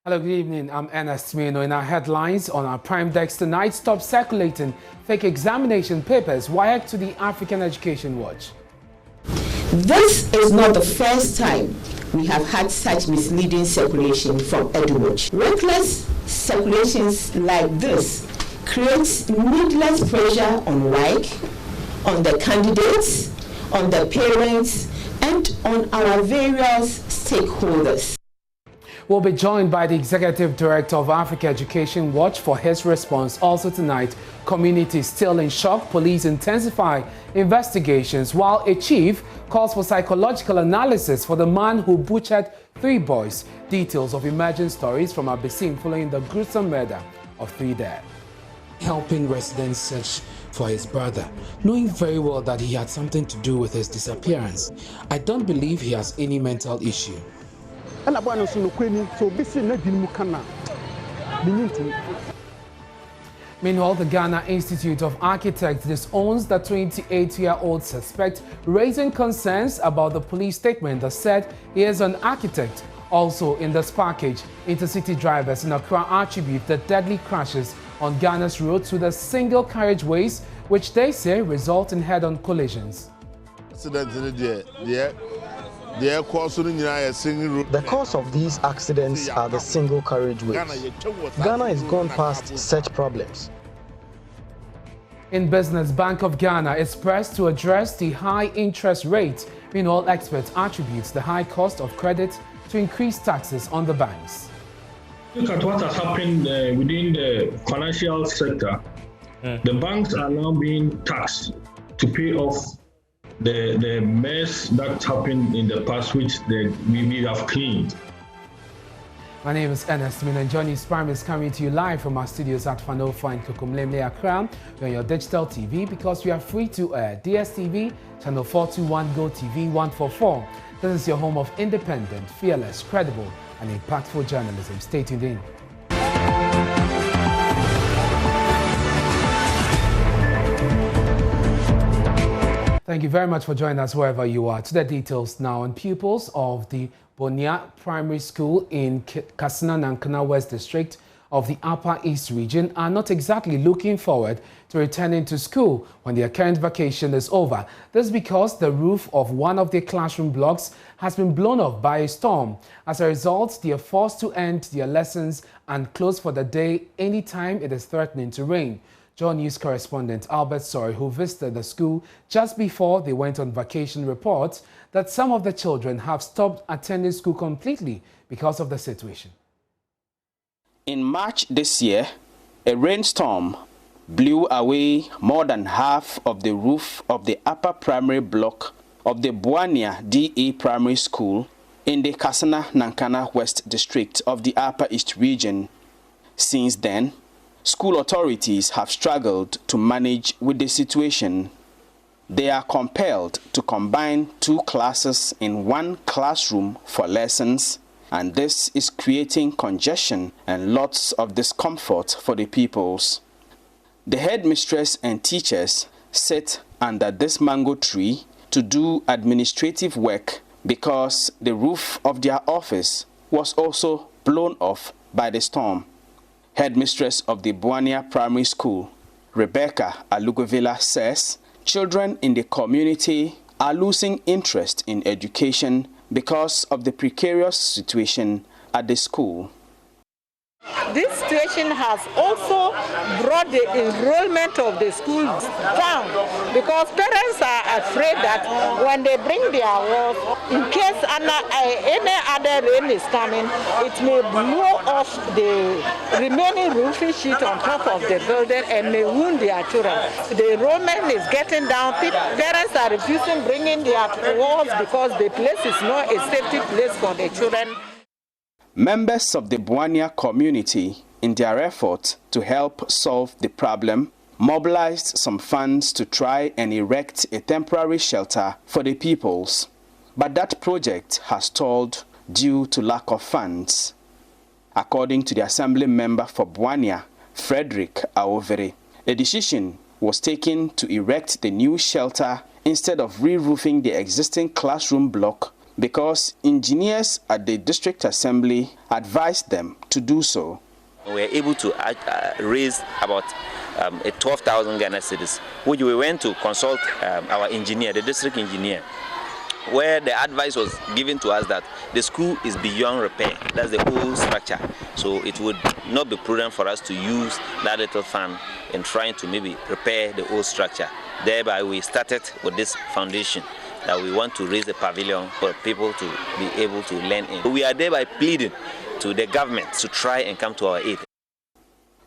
Hello, good evening. I'm Ernest Mino. In our headlines on our Prime Desk tonight, stop circulating fake examination papers wired to the African Education Watch. This is not the first time we have had such misleading circulation from EduWatch. Reckless circulations like this creates needless pressure on WAEC, on the candidates, on the parents, and on our various stakeholders. We'll be joined by the Executive Director of Africa Education Watch for his response. Also tonight, community still in shock. Police intensify investigations while a chief calls for psychological analysis for the man who butchered 3 boys. Details of emerging stories from Abesim following the gruesome murder of 3 dead. Helping residents search for his brother, knowing very well that he had something to do with his disappearance. I don't believe he has any mental issue. Meanwhile, the Ghana Institute of Architects disowns the 28-year-old suspect, raising concerns about the police statement that said he is an architect. Also in this package, intercity drivers in Accra attribute the deadly crashes on Ghana's roads to the single carriageways, which they say result in head-on collisions. The cause of these accidents are the single carriageways. Ghana has gone past such problems. In business, Bank of Ghana is pressed to address the high interest rate. Meanwhile, experts attribute the high cost of credit to increased taxes on the banks. Look at what has happened within the financial sector. The banks are now being taxed to pay off the mess that happened in the past, which we have cleaned. My name is Ernest Mino, and Johnny's Prime is coming to you live from our studios at Fanofa in Kokomlemle, Accra. We're on your digital TV because we are free to air. DSTV, channel 421, Go TV 144. This is your home of independent, fearless, credible, and impactful journalism. Stay tuned in. Thank you very much for joining us wherever you are. To the details now, and pupils of the Bonia Primary School in Katsina Nankana West District of the Upper East region are not exactly looking forward to returning to school when their current vacation is over. This is because the roof of one of their classroom blocks has been blown off by a storm. As a result, they are forced to end their lessons and close for the day anytime it is threatening to rain. John News correspondent Albert Soy, who visited the school just before they went on vacation, reports that some of the children have stopped attending school completely because of the situation. In March this year, a rainstorm blew away more than half of the roof of the upper primary block of the Buania DA Primary School in the Katsina Nankana West District of the Upper East region. Since then, school authorities have struggled to manage with the situation. They are compelled to combine 2 classes in one classroom for lessons, and this is creating congestion and lots of discomfort for the pupils. The headmistress and teachers sit under this mango tree to do administrative work because the roof of their office was also blown off by the storm. Headmistress of the Buania Primary School, Rebecca Alugovila, says children in the community are losing interest in education because of the precarious situation at the school. This situation has also brought the enrollment of the schools down because parents are afraid that when they bring their work, in case any other rain is coming, it may blow off the remaining roofing sheet on top of the building and may wound their children. The enrollment is getting down. Parents are refusing bringing their walls because the place is not a safety place for the children. Members of the Buania community, in their effort to help solve the problem, mobilized some funds to try and erect a temporary shelter for the pupils. But that project has stalled due to lack of funds. According to the Assembly member for Buania, Frederick Aovere, a decision was taken to erect the new shelter instead of re-roofing the existing classroom block because engineers at the district assembly advised them to do so. We were able to raise about 12,000 Ghana cedis, which we went to consult our engineer, the district engineer, where the advice was given to us that the school is beyond repair. That's the whole structure. So it would not be prudent for us to use that little fund in trying to maybe repair the whole structure. Thereby we started with this foundation that we want to raise a pavilion for people to be able to learn in. We are thereby pleading to the government to try and come to our aid.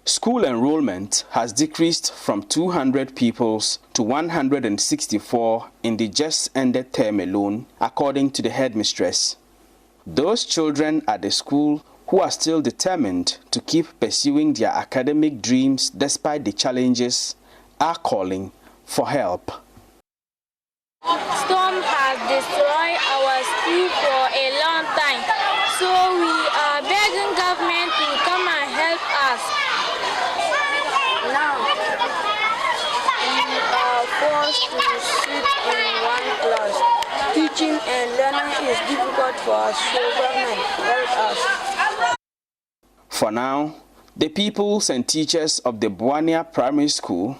School enrollment has decreased from 200 pupils to 164 in the just ended term alone, according to the headmistress. Those children at the school who are still determined to keep pursuing their academic dreams despite the challenges are calling for help. Storm has destroyed our school for a long time, so we are begging government to come and help us. Now, we are forced to sit in one class. Teaching and learning is difficult for us, so government help us. For now, the pupils and teachers of the Buania Primary School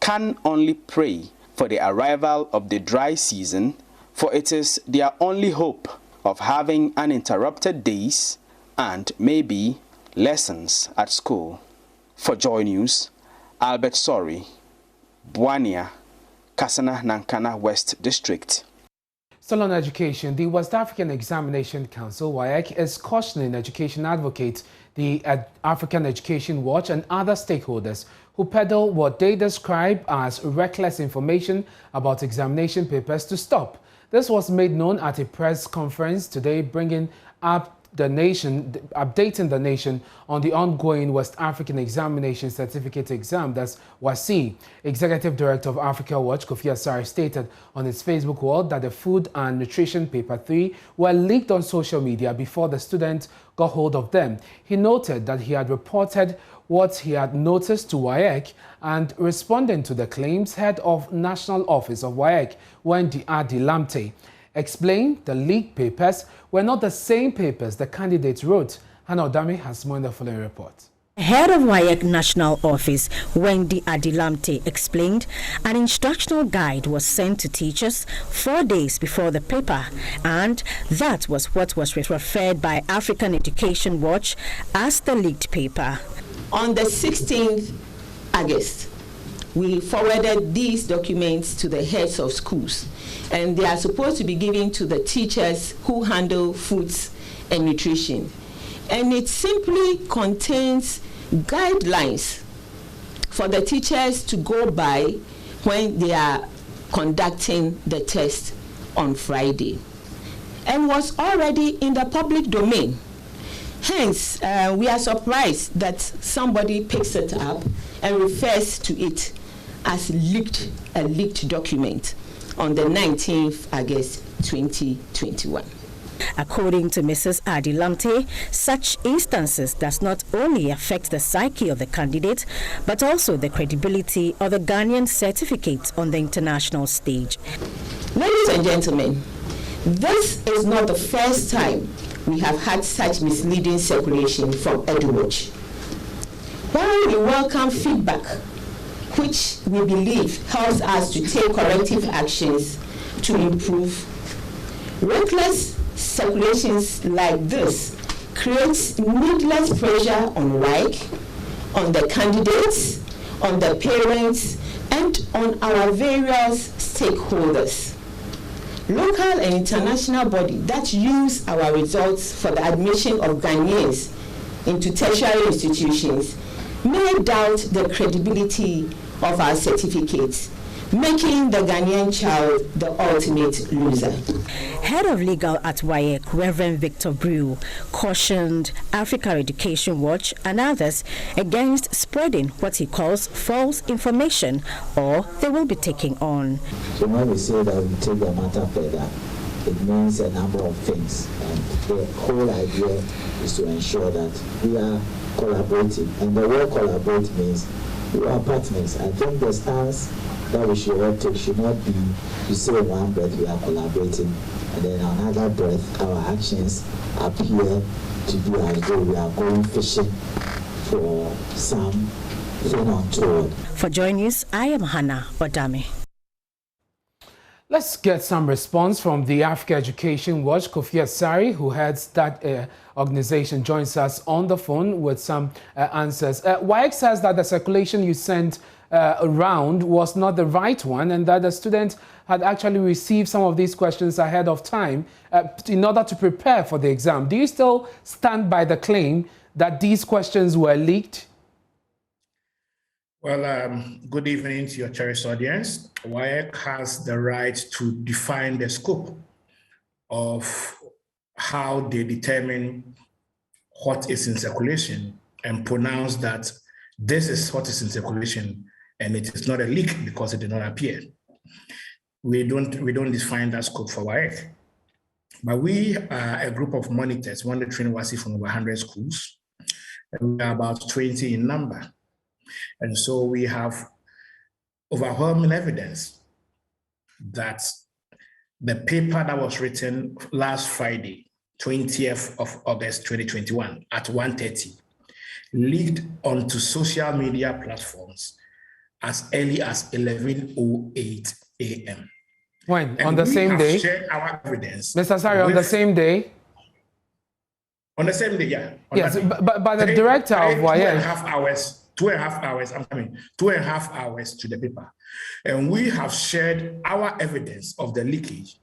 can only pray for the arrival of the dry season, for it is their only hope of having uninterrupted days and maybe lessons at school. For Joy News, Albert Sori, Buania, Kassana Nankana West District. Still on education, the West African Examination Council, WAEC, is cautioning education advocates, the African Education Watch and other stakeholders who peddle what they describe as reckless information about examination papers to stop. This was made known at a press conference today, bringing up updating the nation on the ongoing West African Examination Certificate exam, that's WASI. Executive Director of Africa Watch, Kofi Asare, stated on his Facebook wall that the Food and Nutrition Paper 3 were leaked on social media before the student got hold of them. He noted that he had reported what he had noticed to WAEC, and responding to the claims, head of National Office of WAEC, Wendy Adi-Lamte, explained the leaked papers were not the same papers the candidates wrote. Hannah Odami has more in the following report. Head of WAEC National Office, Wendy Adi-Lamte, explained an instructional guide was sent to teachers 4 days before the paper, and that was what was referred by African Education Watch as the leaked paper. On the 16th August, we forwarded these documents to the heads of schools, and they are supposed to be given to the teachers who handle foods and nutrition. And it simply contains guidelines for the teachers to go by when they are conducting the test on Friday, and was already in the public domain. Hence, we are surprised that somebody picks it up and refers to it as a leaked document on the 19th August 2021. According to Mrs. Adi-Lamte, such instances does not only affect the psyche of the candidate, but also the credibility of the Ghanaian certificate on the international stage. Ladies and gentlemen, this is not the first time we have had such misleading circulation from EduWatch. While we welcome feedback, which we believe helps us to take corrective actions to improve, reckless circulations like this creates needless pressure on WAEC, on the candidates, on the parents, and on our various stakeholders. Local and international bodies that use our results for the admission of Ghanaians into tertiary institutions may doubt the credibility of our certificates, making the Ghanaian child the ultimate loser. Head of Legal at WAEC, Reverend Victor Brew, cautioned Africa Education Watch and others against spreading what he calls false information, or they will be taken on. So when we say that we take the matter further, it means a number of things. And the whole idea is to ensure that we are collaborating. And the word collaborate means we are partners. I think the stance that we should all take should not be to say in one breath we are collaborating, and then another breath our actions appear to be as though we are going fishing for something untoward. For Joy News, I am Hannah Odame. Let's get some response from the Africa Education Watch. Kofi Asari, who heads that organization, joins us on the phone with some answers. WAEC says that the circulation you sent around was not the right one, and that the students had actually received some of these questions ahead of time in order to prepare for the exam. Do you still stand by the claim that these questions were leaked? Well, good evening to your cherished audience. WAEC has the right to define the scope of how they determine what is in circulation and pronounce that this is what is in circulation and it is not a leak because it did not appear. We don't define that scope for WAEC. But we are a group of monitors monitoring WASI from over 100 schools, and we are about 20 in number. And so we have overwhelming evidence that the paper that was written last Friday, 20th of August, 2021 at 1:30, leaked onto social media platforms as early as 11:08 a.m. When? And on the same day? Shared our evidence. Mr. Asari, on the same day? On the same day, yeah. Yes, but the director of WAEC... 2.5 hours to the paper. And we have shared our evidence of the leakage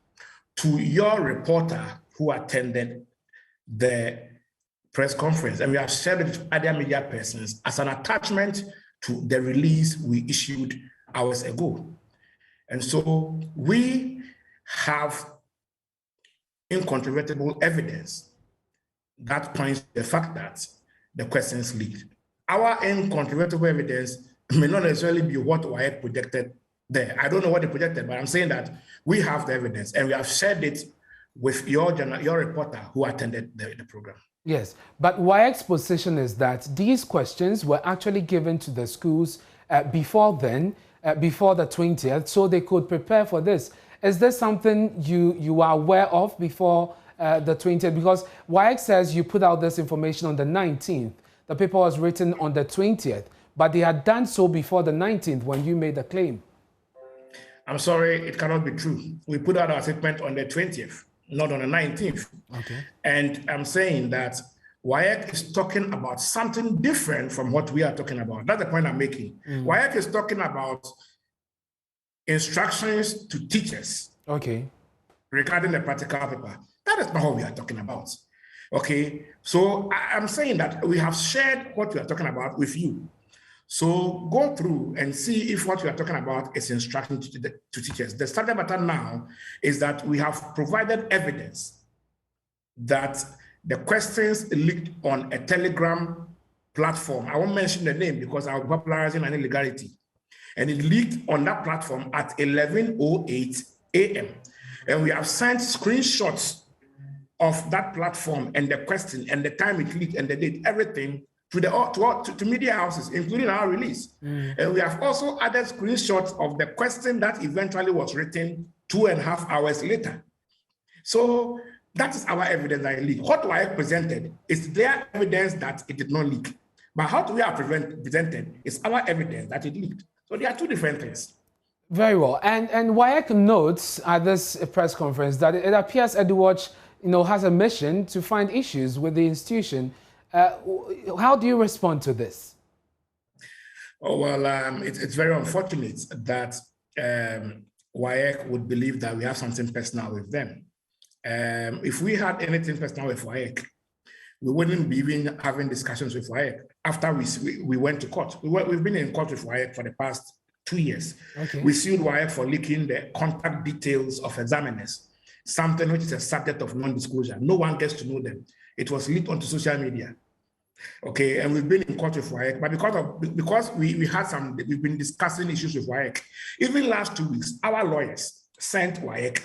to your reporter who attended the press conference. And we have shared it with other media persons as an attachment to the release we issued hours ago. And so we have incontrovertible evidence that points to the fact that the questions leaked. Our incontrovertible evidence may not necessarily be what WAEC projected there. I don't know what they projected, but I'm saying that we have the evidence and we have shared it with your reporter who attended the program. Yes, but WAEC's position is that these questions were actually given to the schools before then, before the 20th, so they could prepare for this. Is this something you are aware of before the 20th? Because WAEC says you put out this information on the 19th. The paper was written on the 20th, but they had done so before the 19th when you made the claim. I'm sorry, it cannot be true. We put out our statement on the 20th, not on the 19th. Okay. And I'm saying that WAEC is talking about something different from what we are talking about. That's the point I'm making. WAEC is talking about instructions to teachers. Okay. Regarding the practical paper. That is not what we are talking about. Okay, so I'm saying that we have shared what we are talking about with you. So go through and see if what we are talking about is instruction to teachers. The standard matter now is that we have provided evidence that the questions leaked on a Telegram platform. I won't mention the name because I'm popularizing an illegality. And it leaked on that platform at 11:08 a.m. And we have sent screenshots of that platform and the question and the time it leaked and the date, everything to media houses, including our release. And we have also added screenshots of the question that eventually was written 2.5 hours later. So that is our evidence that it leaked. What WAEC presented is their evidence that it did not leak. But how we are presented is our evidence that it leaked. So they are two different things. Very well. And WAEC notes at this press conference that it appears EduWatch has a mission to find issues with the institution. How do you respond to this? Oh, well, it's very unfortunate that WAEC would believe that we have something personal with them. If we had anything personal with WAEC, we wouldn't be even having discussions with WAEC after we went to court. We've been in court with WAEC for the past 2 years. Okay. We sued WAEC for leaking the contact details of examiners, something which is a subject of non-disclosure. No one gets to know them. It was leaked onto social media. Okay, and we've been in court with WAEC, but because we've been discussing issues with WAEC. Even last 2 weeks, our lawyers sent WAEC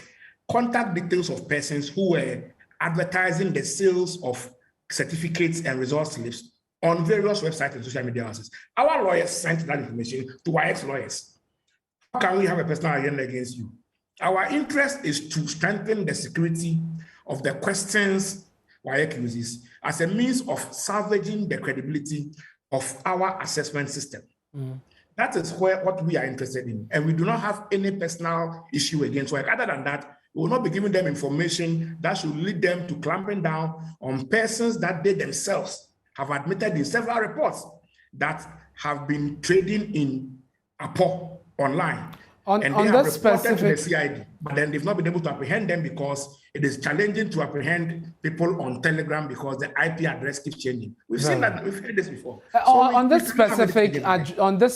contact details of persons who were advertising the sales of certificates and result slips on various websites and social media houses. Our lawyers sent that information to WAEC's lawyers. can we have a personal agenda against you? Our interest is to strengthen the security of the questions WAEC uses as a means of salvaging the credibility of our assessment system. That is what we are interested in. And we do not have any personal issue against WAEC. Other than that, we will not be giving them information that should lead them to clamping down on persons that they themselves have admitted in several reports that have been trading in Appiah online. And they have reported to the CID, but then they've not been able to apprehend them because it is challenging to apprehend people on Telegram because the IP address keeps changing. We've seen that, we've heard this before. On this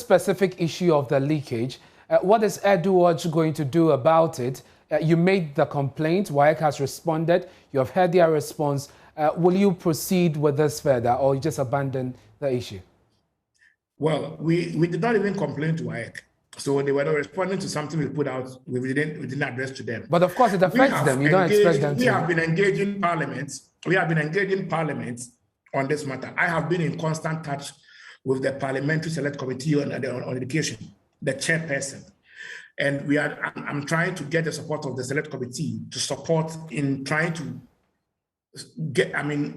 specific issue of the leakage, what is Edward going to do about it? You made the complaint, WAEC has responded, you have heard their response. Will you proceed with this further or you just abandon the issue? Well, we did not even complain to WAEC. So they were not responding to something we put out, we didn't address to them. But of course it affects them, you don't expect them to. We have been engaging Parliament on this matter. I have been in constant touch with the Parliamentary Select Committee on Education, the chairperson. And I'm trying to get the support of the Select Committee to support in trying to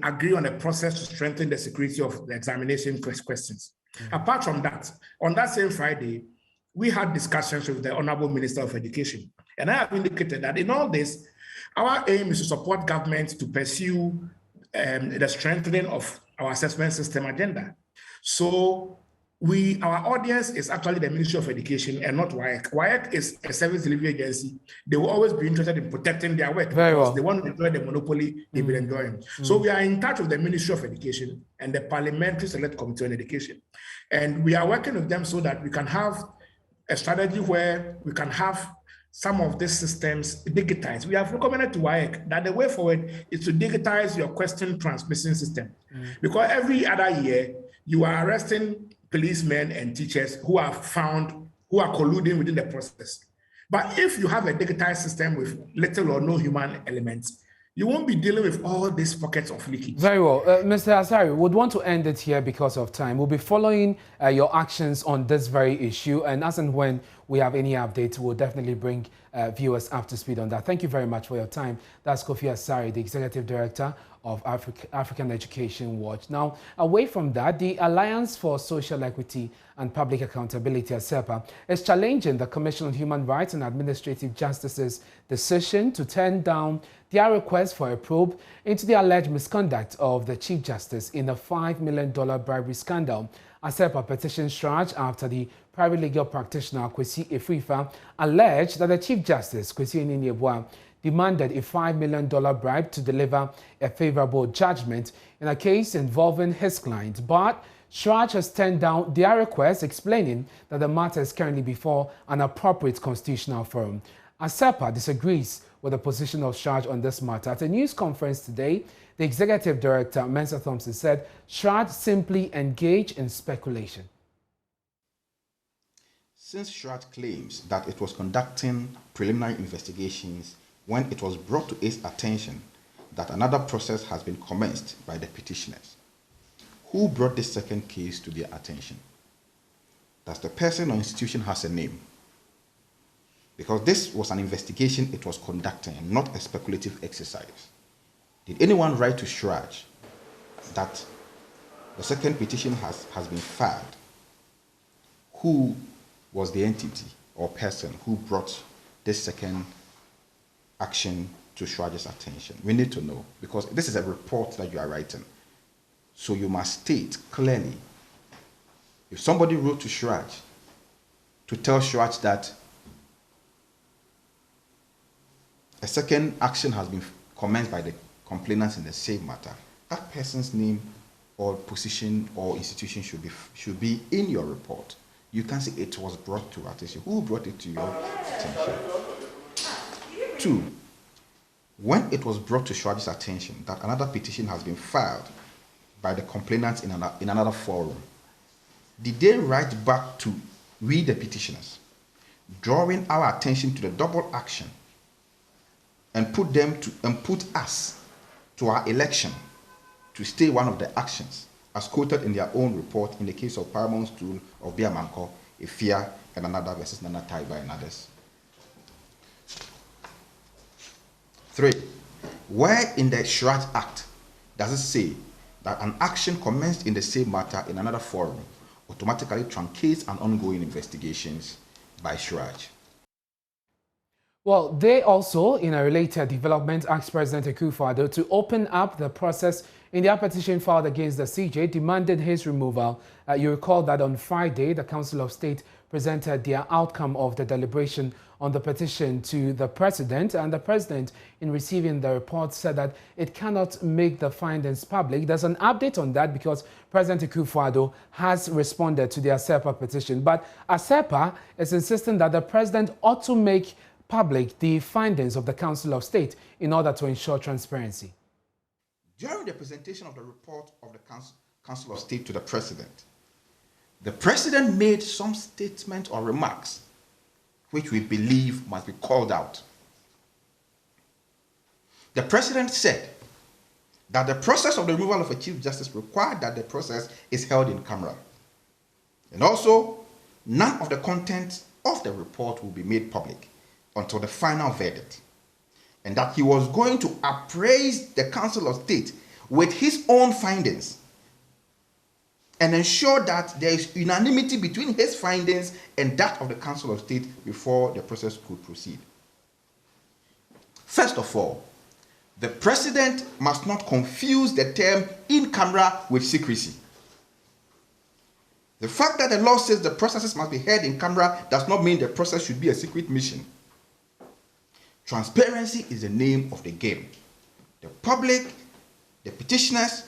agree on a process to strengthen the security of the examination questions. Apart from that, on that same Friday, we had discussions with the Honorable Minister of Education. And I have indicated that in all this, our aim is to support government to pursue the strengthening of our assessment system agenda. So our audience is actually the Ministry of Education and not WAEC. WAEC is a service delivery agency. They will always be interested in protecting their work because they want to enjoy the monopoly they've been enjoying. So we are in touch with the Ministry of Education and the Parliamentary Select Committee on Education. And we are working with them so that we can have a strategy where we can have some of these systems digitized. We have recommended to WAEC that the way forward is to digitize your question transmission system. Because every other year, you are arresting policemen and teachers who are colluding within the process. But if you have a digitized system with little or no human elements, you won't be dealing with all these pockets of leakage. Very well. Mr. Asari, would want to end it here because of time. We'll be following your actions on this very issue, and as and when we have any updates, we'll definitely bring viewers up to speed on that. Thank you very much for your time. That's Kofi Asari, the Executive Director of African Education Watch. Now, away from that, the Alliance for Social Equity and Public Accountability, ASEPA, is challenging the Commission on Human Rights and Administrative Justice's decision to turn down their request for a probe into the alleged misconduct of the Chief Justice in a $5 million bribery scandal. ASEPA petitions charged after the private legal practitioner Kwesi Efrifa alleged that the Chief Justice, Kwesi Enin-Yeboah, demanded a $5 million bribe to deliver a favorable judgment in a case involving his client. But Shraj has turned down their request, explaining that the matter is currently before an appropriate constitutional forum. ASEPA disagrees with the position of Shraj on this matter. At a news conference today, the Executive Director, Mensa Thompson, said Shraj simply engaged in speculation. Since Shraj claims that it was conducting preliminary investigations when it was brought to its attention that another process has been commenced by the petitioners, who brought this second case to their attention? Does the person or institution has a name? Because this was an investigation it was conducting, not a speculative exercise. Did anyone write to Shraj that the second petition has been filed? Who was the entity or person who brought this second action to Shraj's attention? We need to know, because this is a report that you are writing. So you must state clearly, if somebody wrote to Shraj to tell Shraj that a second action has been commenced by the complainants in the same matter, that person's name or position or institution should be in your report. You can say it was brought to attention. Who brought it to your attention? 2, when it was brought to Shraj's attention that another petition has been filed by the complainants in another forum, did they write back to we the petitioners, drawing our attention to the double action and put us to our election to stay one of the actions as quoted in their own report in the case of Paramount Stool of Biamanko, Appiah, and another versus Nana Taiba and others. 3. Where in the Shraj Act does it say that an action commenced in the same matter in another forum automatically truncates an ongoing investigations by Shraj? Well, they also, in a related development, asked President Akufo-Addo to open up the process in their petition filed against the CJ, demanded his removal. You recall that on Friday, the Council of State presented their outcome of the deliberation on the petition to the President, and the President, in receiving the report, said that it cannot make the findings public. There's an update on that because President Akufo-Addo has responded to the ASEPA petition, but ASEPA is insisting that the President ought to make public the findings of the Council of State in order to ensure transparency. During the presentation of the report of the Council of State to the President made some statements or remarks which we believe must be called out. The President said that the process of the removal of a Chief Justice required that the process is held in camera. And also, none of the contents of the report will be made public until the final verdict, and that he was going to appraise the Council of State with his own findings and ensure that there is unanimity between his findings and that of the Council of State before the process could proceed. First of all, the President must not confuse the term in camera with secrecy. The fact that the law says the processes must be held in camera does not mean the process should be a secret mission. Transparency is the name of the game. The public, the petitioners,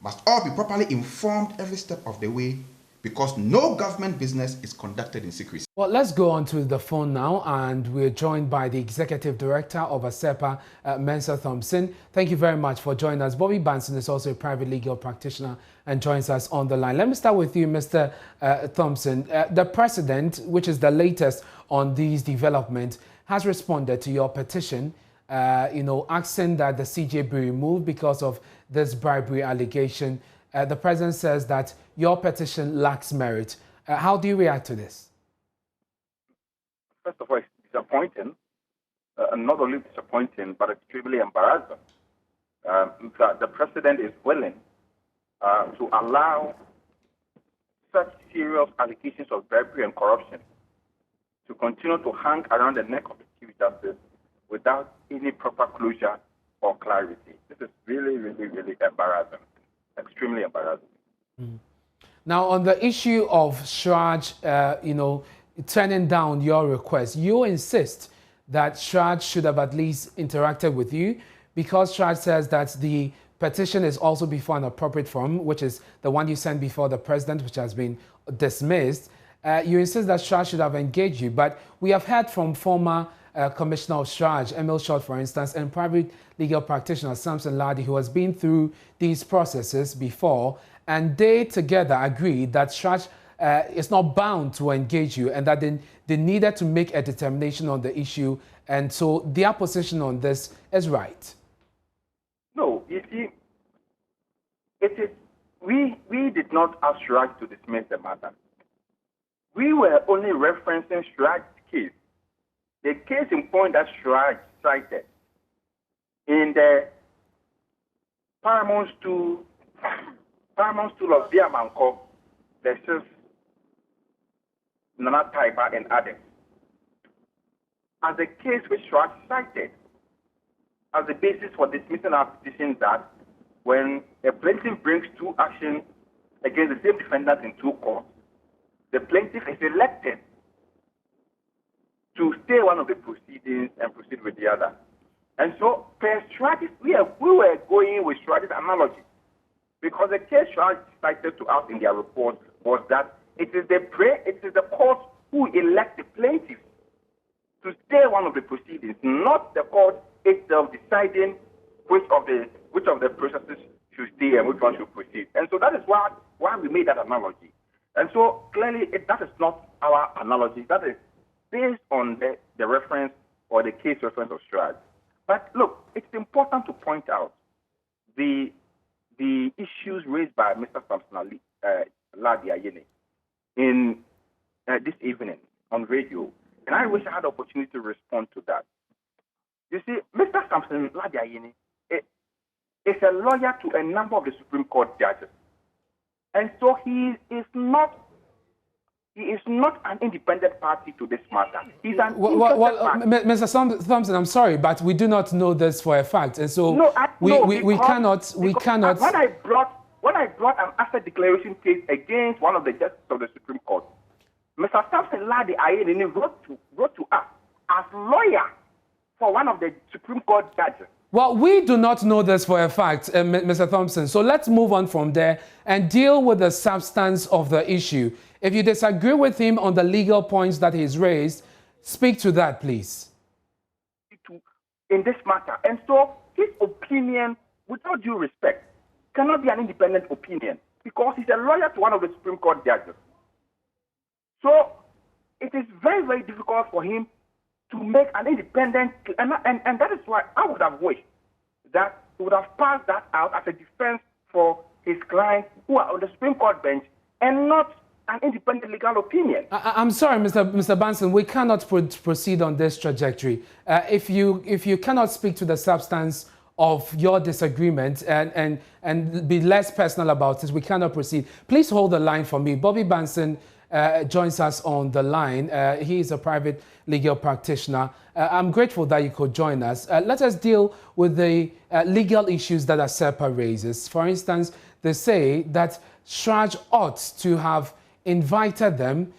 must all be properly informed every step of the way because no government business is conducted in secrecy. Well, let's go on to the phone now, and we're joined by the Executive Director of ASEPA, Mensa Thompson. Thank you very much for joining us. Bobby Banson is also a private legal practitioner and joins us on the line. Let me start with you, Mr. Thompson. The President, which is the latest on these developments, has responded to your petition, asking that the CJ be removed because of this bribery allegation. The President says that your petition lacks merit. How do you react to this? First of all, it's disappointing, and not only disappointing, but extremely embarrassing that the President is willing to allow such serious allegations of bribery and corruption to continue to hang around the neck of the Chief Justice without any proper closure or clarity. This is really, really, really embarrassing, extremely embarrassing. Now, on the issue of Shraj, turning down your request, you insist that Shraj should have at least interacted with you because Shraj says that the petition is also before an appropriate forum, which is the one you sent before the President, which has been dismissed. You insist that Shraj should have engaged you, but we have heard from former Commissioner of Shraj, Emil Short, for instance, and private legal practitioner Samson Ladi, who has been through these processes before, and they together agreed that Shraj is not bound to engage you and that they needed to make a determination on the issue, and so their position on this is right. No, you see, we did not ask Shraj to dismiss the matter. We were only referencing Shraj's case. The case in point that Shraj cited in the Paramount Stool of Diamanko versus Nana Taiba and others, as a case which Shraj cited as the basis for dismissing our petition, that when a plaintiff brings two actions against the same defendant in two courts, the plaintiff is elected to stay one of the proceedings and proceed with the other. And so, per Shraj, we were going with Shraj's analogy, because the case Shraj cited to us in their report was that it is the court who elect the plaintiff to stay one of the proceedings, not the court itself deciding which of the processes should stay and which one should proceed. And so that is why we made that analogy. And so clearly that is not our analogy. That is based on the reference or the case reference of Shraj. But look, it's important to point out the issues raised by Mr. Samson Ladi in this evening. on radio, and I wish I had the opportunity to respond to that. You see, Mr. Samson Ladiayini is a lawyer to a number of the Supreme Court judges. And so he is not an independent party to this matter. He's an party. Mr. Thompson, I'm sorry, but we do not know this for a fact. And so we cannot. When I brought an asset declaration case against one of the justices of the Supreme Court, Mr. Samson Ladiayini wrote to us as lawyer for one of the Supreme Court judges. Well, we do not know this for a fact, Mr. Thompson. So let's move on from there and deal with the substance of the issue. If you disagree with him on the legal points that he's raised, speak to that, please. In this matter. And so his opinion, with all due respect, cannot be an independent opinion because he's a lawyer to one of the Supreme Court judges. So it is very, very difficult for him to make an independent, and that is why I would have wished that he would have passed that out as a defense for his clients who are on the Supreme Court bench and not an independent legal opinion. I'm sorry, Mr. Banson, we cannot proceed on this trajectory. If you cannot speak to the substance of your disagreement and be less personal about it, we cannot proceed. Please hold the line for me. Bobby Banson joins us on the line. He is a private legal practitioner. I'm grateful that you could join us. Let us deal with the legal issues that ASERPA raises. For instance, they say that Shraj ought to have invited them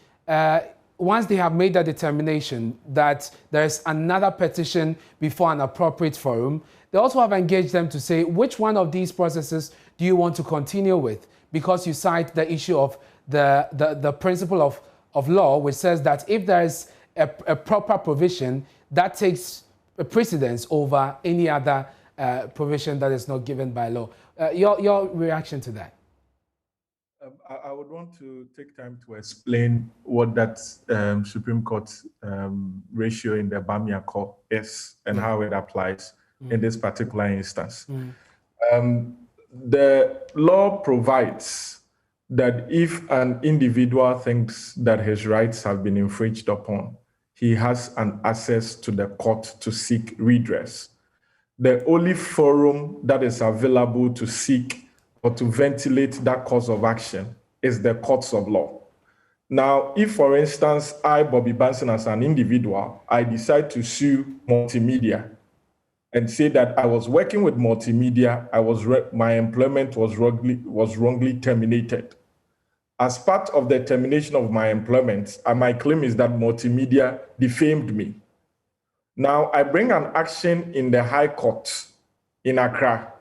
once they have made a determination that there's another petition before an appropriate forum. They also have engaged them to say, which one of these processes do you want to continue with? Because you cite the issue of the principle of law, which says that if there is a proper provision, that takes precedence over any other provision that is not given by law. Your reaction to that? I would want to take time to explain what that Supreme Court ratio in the Bamia Court is and how it applies in this particular instance. The law provides that if an individual thinks that his rights have been infringed upon, he has an access to the court to seek redress. The only forum that is available to seek or to ventilate that cause of action is the courts of law. Now, if, for instance, I, Bobby Banson, as an individual, I decide to sue Multimedia and say that I was working with Multimedia, my employment was wrongly terminated. As part of the termination of my employment, my claim is that Multimedia defamed me. Now, I bring an action in the High Court in Accra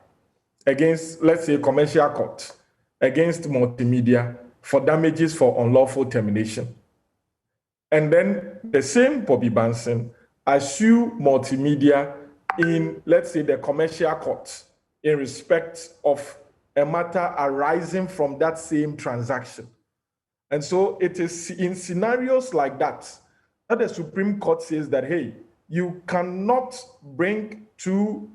against, let's say, commercial court, against Multimedia for damages for unlawful termination. And then the same Bobby Banson, I sue Multimedia in, let's say, the commercial court in respect of a matter arising from that same transaction. And so it is in scenarios like that that the Supreme Court says that, hey, you cannot bring two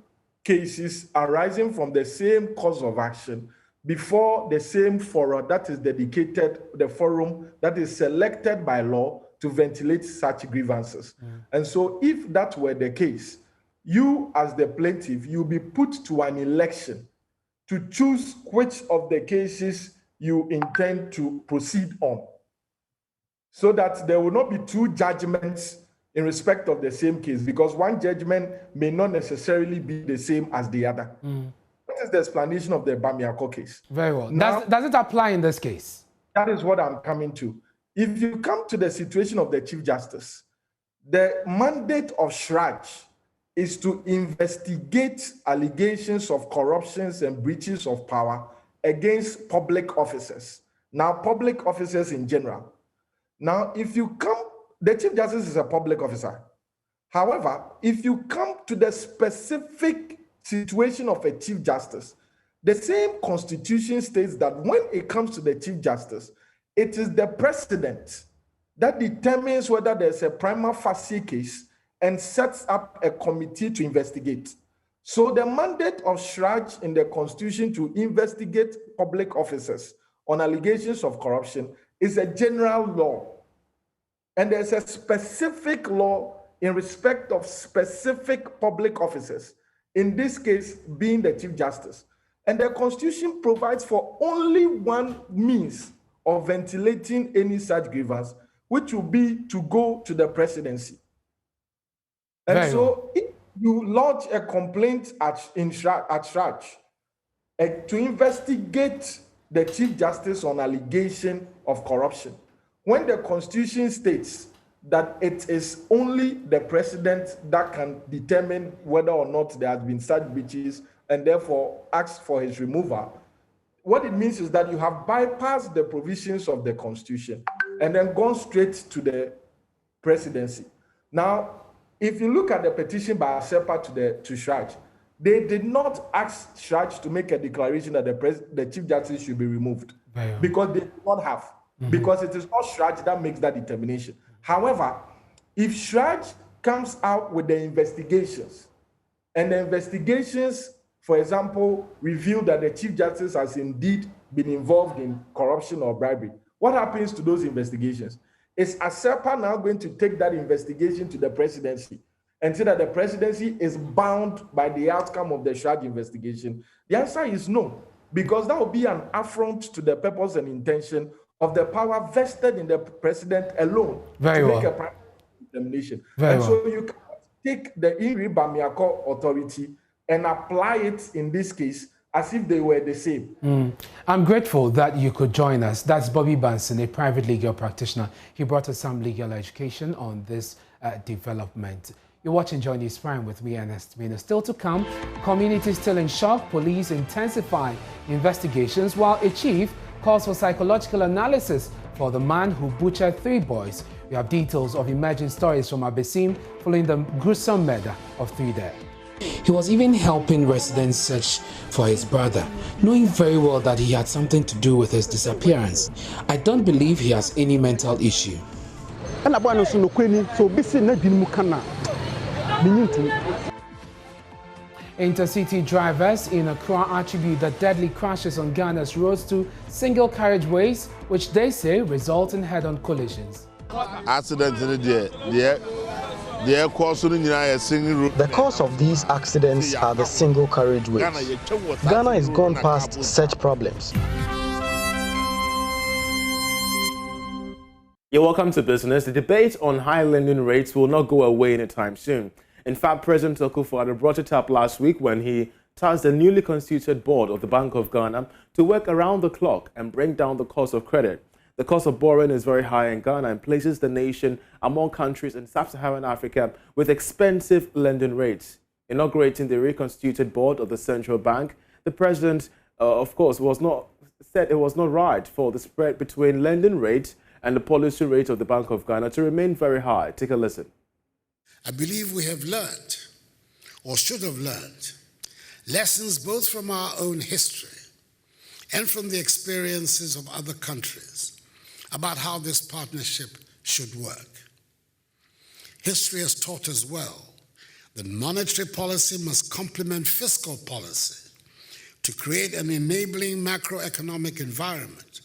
cases arising from the same cause of action before the same forum that is dedicated, the forum that is selected by law to ventilate such grievances. And so if that were the case, you as the plaintiff, you'll be put to an election to choose which of the cases you intend to proceed on, so that there will not be two judgments in respect of the same case, because one judgment may not necessarily be the same as the other. What is the explanation of the Bamiako case? Very well. Now, does it apply in this case? That is what I'm coming to. If you come to the situation of the Chief Justice, the mandate of Shraj is to investigate allegations of corruptions and breaches of power against public officers. Now, public officers in general. Now, if you come, the Chief Justice is a public officer. However, if you come to the specific situation of a Chief Justice, the same Constitution states that when it comes to the Chief Justice, it is the President that determines whether there's a prima facie case and sets up a committee to investigate. So the mandate of Shraj in the Constitution to investigate public officers on allegations of corruption is a general law. And there's a specific law in respect of specific public officers, in this case being the Chief Justice. And the Constitution provides for only one means of ventilating any such grievance, which will be to go to the presidency. And Very so well. if you lodge a complaint at Shraj to investigate the Chief Justice on allegation of corruption, when the Constitution states that it is only the president that can determine whether or not there has been such breaches and therefore ask for his removal, what it means is that you have bypassed the provisions of the Constitution and then gone straight to the presidency. Now, if you look at the petition by Asepa to Shraj, they did not ask Shraj to make a declaration that the Chief Justice should be removed because they do not have. Because it is not Shraj that makes that determination. However, if Shraj comes out with the investigations, and the investigations, for example, reveal that the Chief Justice has indeed been involved in corruption or bribery, what happens to those investigations? Is Asepa now going to take that investigation to the presidency and say that the presidency is bound by the outcome of the Shraj investigation? The answer is no, because that would be an affront to the purpose and intention of the power vested in the president alone to make a private determination. So you can take the Iri Bamiako authority and apply it in this case as if they were the same. I'm grateful that you could join us. That's Bobby Banson, a private legal practitioner. He brought us some legal education on this development. You're watching Joy News Prime with me, Ernest Mino. Still to come, community still in shock. Police intensify investigations while a chief calls for psychological analysis for the man who butchered 3 boys. We have details of emerging stories from Abesim following the gruesome murder of 3 there. He was even helping residents search for his brother, knowing very well that he had something to do with his disappearance. I don't believe he has any mental issue. Intercity drivers in Accra attribute the deadly crashes on Ghana's roads to single carriageways, which they say result in head-on collisions. The cause of these accidents are the single carriageways. Ghana is gone past such problems. You're welcome to business. The debate on high lending rates will not go away anytime soon. In fact, President Akufo-Addo brought it up last week when he tasked the newly constituted board of the Bank of Ghana to work around the clock and bring down the cost of credit. The cost of borrowing is very high in Ghana and places the nation among countries in sub-Saharan Africa with expensive lending rates. Inaugurating the reconstituted board of the central bank, the president, of course, said it was not right for the spread between lending rate and the policy rate of the Bank of Ghana to remain very high. Take a listen. I believe we have learned, or should have learned, lessons both from our own history and from the experiences of other countries about how this partnership should work. History has taught us well that monetary policy must complement fiscal policy to create an enabling macroeconomic environment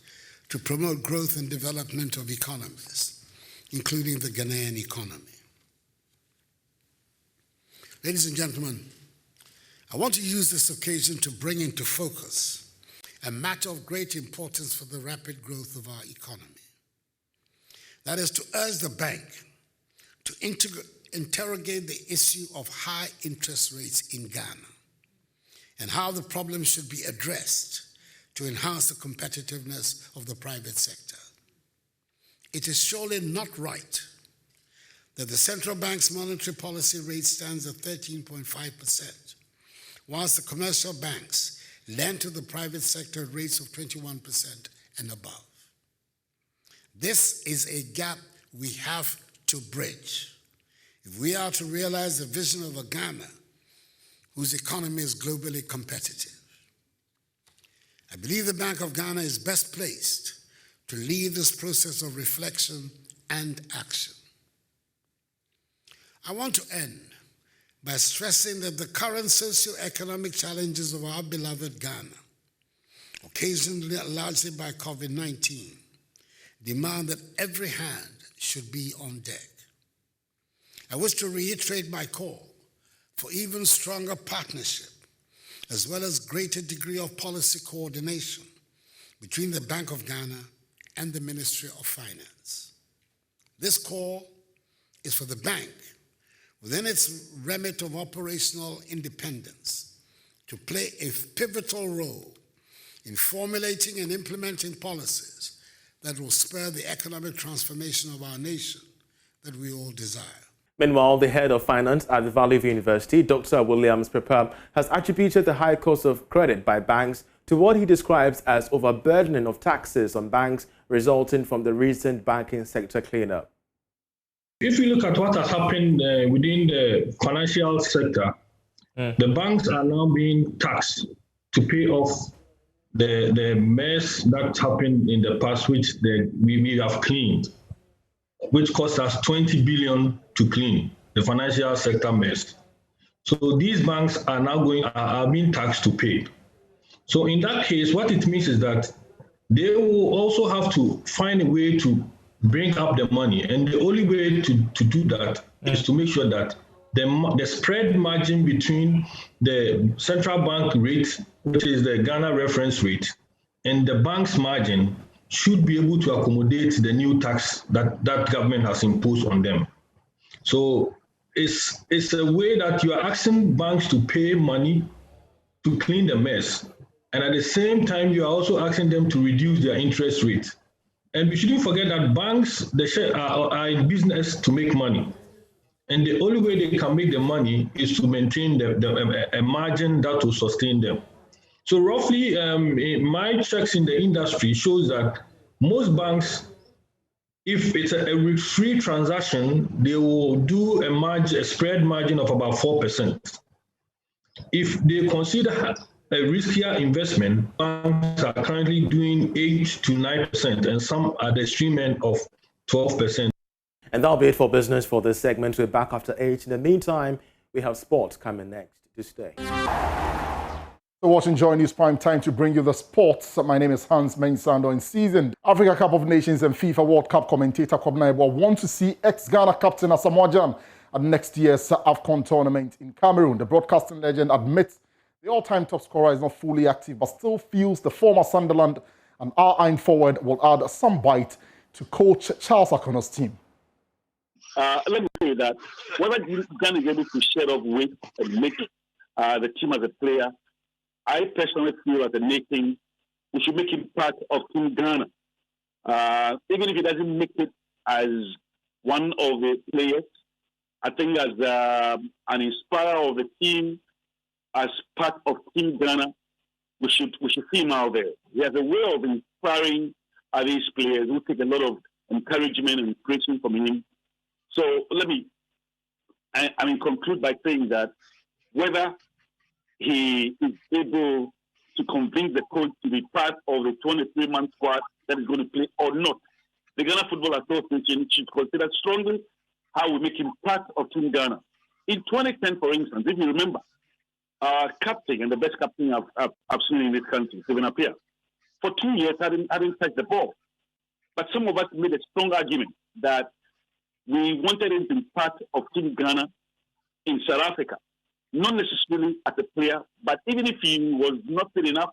to promote growth and development of economies, including the Ghanaian economy. Ladies and gentlemen, I want to use this occasion to bring into focus a matter of great importance for the rapid growth of our economy. That is to urge the bank to interrogate the issue of high interest rates in Ghana and how the problem should be addressed to enhance the competitiveness of the private sector. It is surely not right that the central bank's monetary policy rate stands at 13.5%, whilst the commercial banks lend to the private sector at rates of 21% and above. This is a gap we have to bridge if we are to realize the vision of a Ghana whose economy is globally competitive. I believe the Bank of Ghana is best placed to lead this process of reflection and action. I want to end by stressing that the current socio-economic challenges of our beloved Ghana, occasioned largely by COVID-19, demand that every hand should be on deck. I wish to reiterate my call for even stronger partnership as well as greater degree of policy coordination between the Bank of Ghana and the Ministry of Finance. This call is for the bank, within its remit of operational independence, to play a pivotal role in formulating and implementing policies that will spur the economic transformation of our nation that we all desire. Meanwhile, the head of finance at the Valley View University, Dr. Williams Prepper, has attributed the high cost of credit by banks to what he describes as overburdening of taxes on banks resulting from the recent banking sector cleanup. If you look at what has happened within the financial sector, the banks are now being taxed to pay off the mess that happened in the past, which we have cleaned, which cost us 20 billion to clean the financial sector mess. So these banks are now are being taxed to pay. So in that case, what it means is that they will also have to find a way to bring up the money. And the only way to do that is to make sure that the spread margin between the central bank rate, which is the Ghana reference rate, and the bank's margin should be able to accommodate the new tax that government has imposed on them. So it's a way that you are asking banks to pay money to clean the mess. And at the same time, you are also asking them to reduce their interest rate. And we shouldn't forget that banks are in business to make money. And the only way they can make the money is to maintain a margin that will sustain them. So roughly, my checks in the industry shows that most banks, if it's a risk-free transaction, they will do a spread margin of about 4%. If they consider a riskier investment, banks are currently doing 8 to 9%, and some at the extreme end of 12%. And that'll be it for business for this segment. We're back after 8. In the meantime, we have sports coming next. To stay. So watching Joy News Prime Time to bring you the sports. My name is Hans Mensando. In season Africa Cup of Nations and FIFA World Cup commentator Kobnaibo want to see ex-Ghana captain Asamoah Gyan at next year's AFCON tournament in Cameroon. The broadcasting legend admits the all-time top scorer is not fully active, but still feels the former Sunderland and our forward will add some bite to coach Charles Akono's team. Let me say that whether Gyan is able to shed off weight and make the team as a player, I personally feel as a nation, we should make him part of Team Ghana. Even if he doesn't make it as one of the players, I think as an inspirer of the team, as part of Team Ghana, we should see him out there. He has a way of inspiring these players who take a lot of encouragement and inspiration from him. So let me conclude by saying that whether he is able to convince the coach to be part of the 23-man squad that is going to play or not, the Ghana Football Association should consider strongly how we make him part of Team Ghana. In 2010, for instance, if you remember, our captain and the best captain I've seen in this country, Appiah, for 2 years hadn't touched the ball. But some of us made a strong argument that we wanted him to be part of Team Ghana in South Africa. Not necessarily as a player, but even if he was not fit enough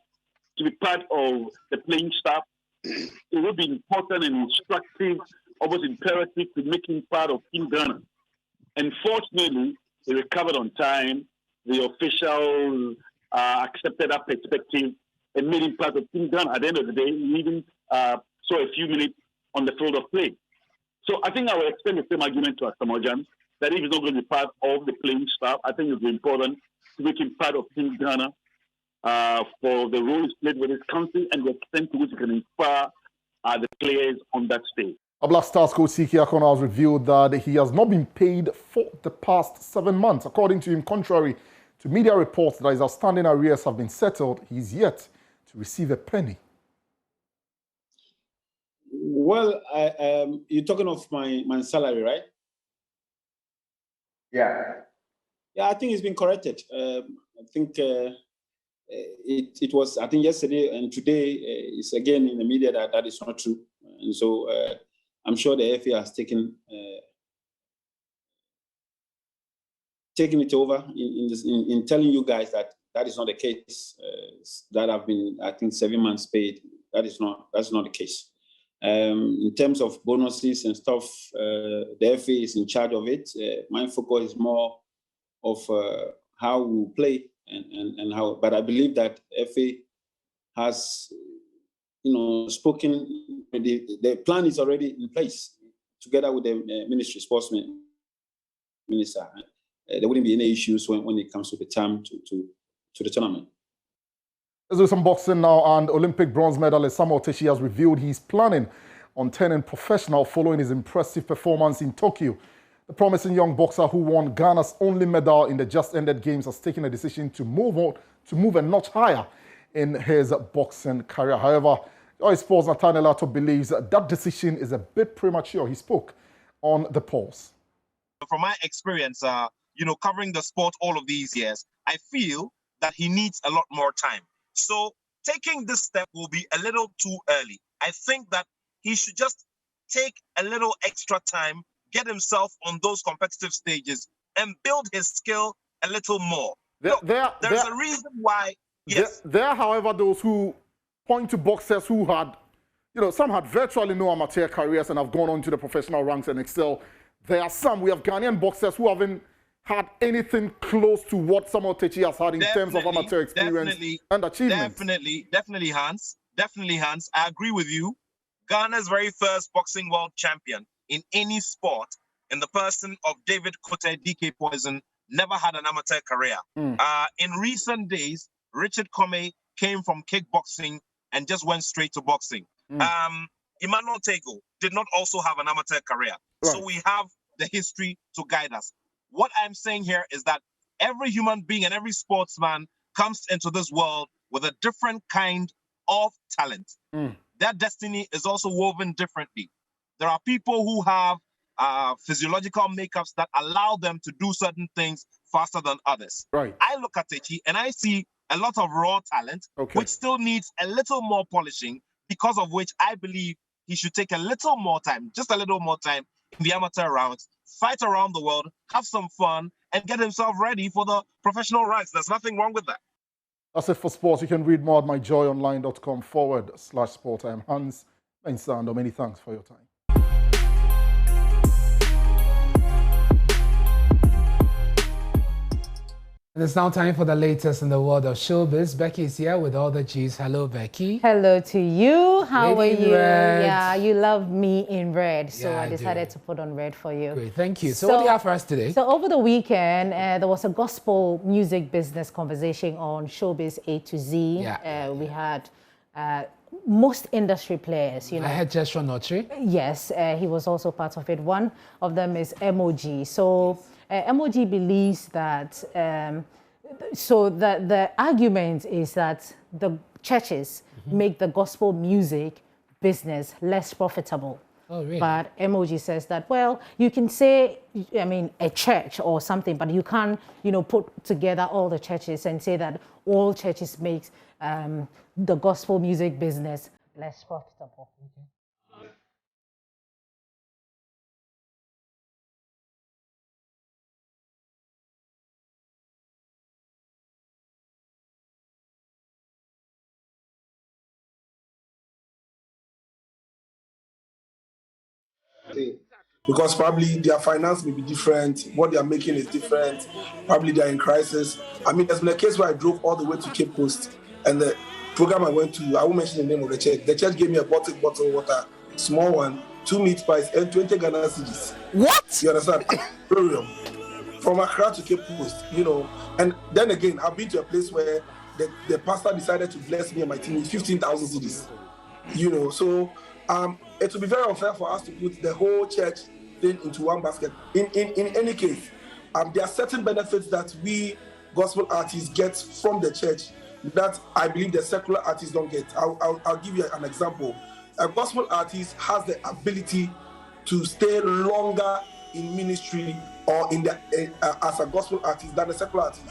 to be part of the playing staff, it would be important and instructive, almost imperative to make him part of Team Ghana. And fortunately, he recovered on time. The officials accepted that perspective and made him part of Team Ghana. At the end of the day, we even saw a few minutes on the field of play. So I think I will extend the same argument to Asamoah Gyan, that if he's not going to be part of the playing staff, I think it will be important to make him part of Team Ghana for the role he's played with his country and the extent to which he can inspire the players on that stage. Black Stars coach Siki Akono has revealed that he has not been paid for the past 7 months. According to him, contrary to media reports that his outstanding arrears have been settled, he is yet to receive a penny. Well, you're talking of my salary, right? Yeah. Yeah, I think it's been corrected. I think it was, I think yesterday and today it's again in the media that is not true. And so I'm sure the FA has taken it over in telling you guys that that is not the case. That have been, I think, 7 months paid. That's not the case. In terms of bonuses and stuff, the FA is in charge of it. My focus is more of how we play and how. But I believe that FA has, spoken. The plan is already in place together with the ministry, sports minister. There wouldn't be any issues when it comes to the time to the tournament. Let's do some boxing now, and Olympic bronze medalist Samuel Teshi has revealed he's planning on turning professional following his impressive performance in Tokyo. The promising young boxer who won Ghana's only medal in the just-ended games has taken a decision to move a notch higher in his boxing career. However, Joy Sports' Nathaniel Ato believes that decision is a bit premature. He spoke on The Pulse. From my experience, covering the sport all of these years, I feel that he needs a lot more time. So taking this step will be a little too early. I think that he should just take a little extra time, get himself on those competitive stages, and build his skill a little more. There's a reason why, yes. There are, however, those who point to boxers who had, some had virtually no amateur careers and have gone on to the professional ranks and excel. There are some, we have Ghanaian boxers who haven't had anything close to what Samuel Techi has had in terms of amateur experience and achievement. Definitely, Hans. I agree with you. Ghana's very first boxing world champion in any sport, in the person of David Kote, DK Poison, never had an amateur career. In recent days, Richard Comey came from kickboxing and just went straight to boxing. Emmanuel Tego did not also have an amateur career. Right. So we have the history to guide us. What I'm saying here is that every human being and every sportsman comes into this world with a different kind of talent. Their destiny is also woven differently. There are people who have physiological makeups that allow them to do certain things faster than others. Right. I look at Techi and I see a lot of raw talent, which still needs a little more polishing, because of which I believe he should take a little more time, just a little more time in the amateur rounds, fight around the world, have some fun, and get himself ready for the professional ranks. There's nothing wrong with that. That's it for sports. You can read more at myjoyonline.com/sport. I am Hans Mensando. Many thanks for your time. And it's now time for the latest in the world of showbiz. Becky is here with all the G's. Hello, Becky. Hello to you. How Lady are you? Red. Yeah, you love me in red, so Yeah, I I decided to put on red for you. Great, thank you. So what do you have for us today? So over the weekend, there was a gospel music business conversation on Showbiz A to Z. Yeah. We had most industry players, I had Joshua Notri. Yes, he was also part of it. One of them is MOG. So MOG believes that, so the argument is that the churches make the gospel music business less profitable. Oh, really? But MOG says that, well, you can say, a church or something, but you can't, put together all the churches and say that all churches make the gospel music business less profitable. Because probably their finance may be different, what they are making is different, probably they are in crisis. There's been a case where I drove all the way to Cape Coast, and the program I went to, I won't mention the name of the church. The church gave me a bottle of water, small one, 2 meat pies, and 20 Ghana cedis. What? You understand? Premium. From Accra to Cape Coast, And then again, I've been to a place where the pastor decided to bless me and my team with 15,000 cedis. So it would be very unfair for us to put the whole church thing into one basket. In any case, there are certain benefits that we gospel artists get from the church that I believe the secular artists don't get. I'll give you an example. A gospel artist has the ability to stay longer in ministry or as a gospel artist than a secular artist.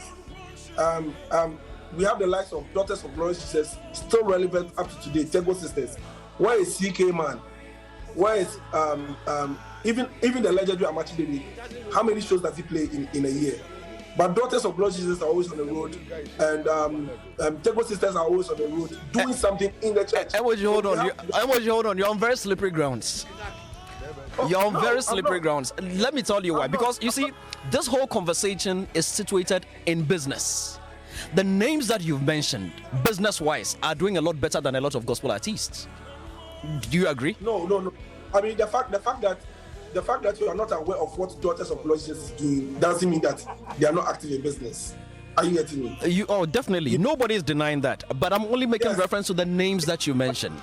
We have the likes of Daughters of Glorious Jesus, still relevant up to today, Tego Sisters. Where is CK Man? where is even the legendary Amachi David, how many shows does he play in a year? But Daughters of Blood Jesus are always on the road, and Tego Sisters are always on the road doing something in the church. Hold on. You're on very slippery grounds. You're on very slippery grounds. Let me tell you why. Because you see, this whole conversation is situated in business. The names that you've mentioned, business-wise, are doing a lot better than a lot of gospel artists. Do you agree? No. I mean, the fact that you are not aware of what Daughters of Blood Jesus is doing doesn't mean that they are not active in business. Are you getting me? Definitely. Nobody is denying that. But I'm only making reference to the names that you mentioned.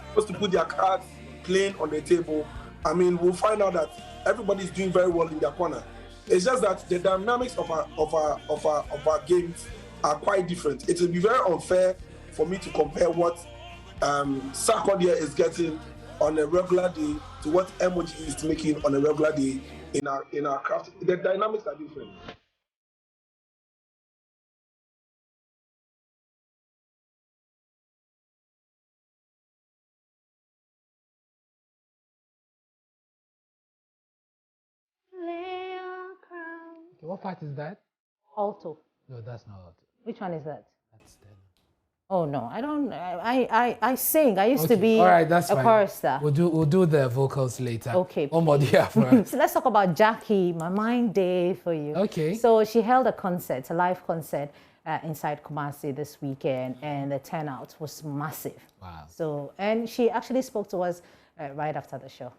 Supposed to put their cards plain on the table. I mean, we'll find out that everybody is doing very well in their corner. It's just that the dynamics of our games are quite different. It will be very unfair for me to compare what Sarkodia is getting on a regular day to what Emoji is making on a regular day in our craft. The dynamics are different. What part is that? Alto. No, that's not alto. Which one is that? That's tenor. Oh no, I don't. I sing. I used to be all right, that's a fine. chorister. We'll do the vocals later. Okay. One more day after. So let's talk about Jackie, my mind day for you. Okay. So she held a concert, a live concert inside Kumasi this weekend, and the turnout was massive. Wow. So, and she actually spoke to us right after the show.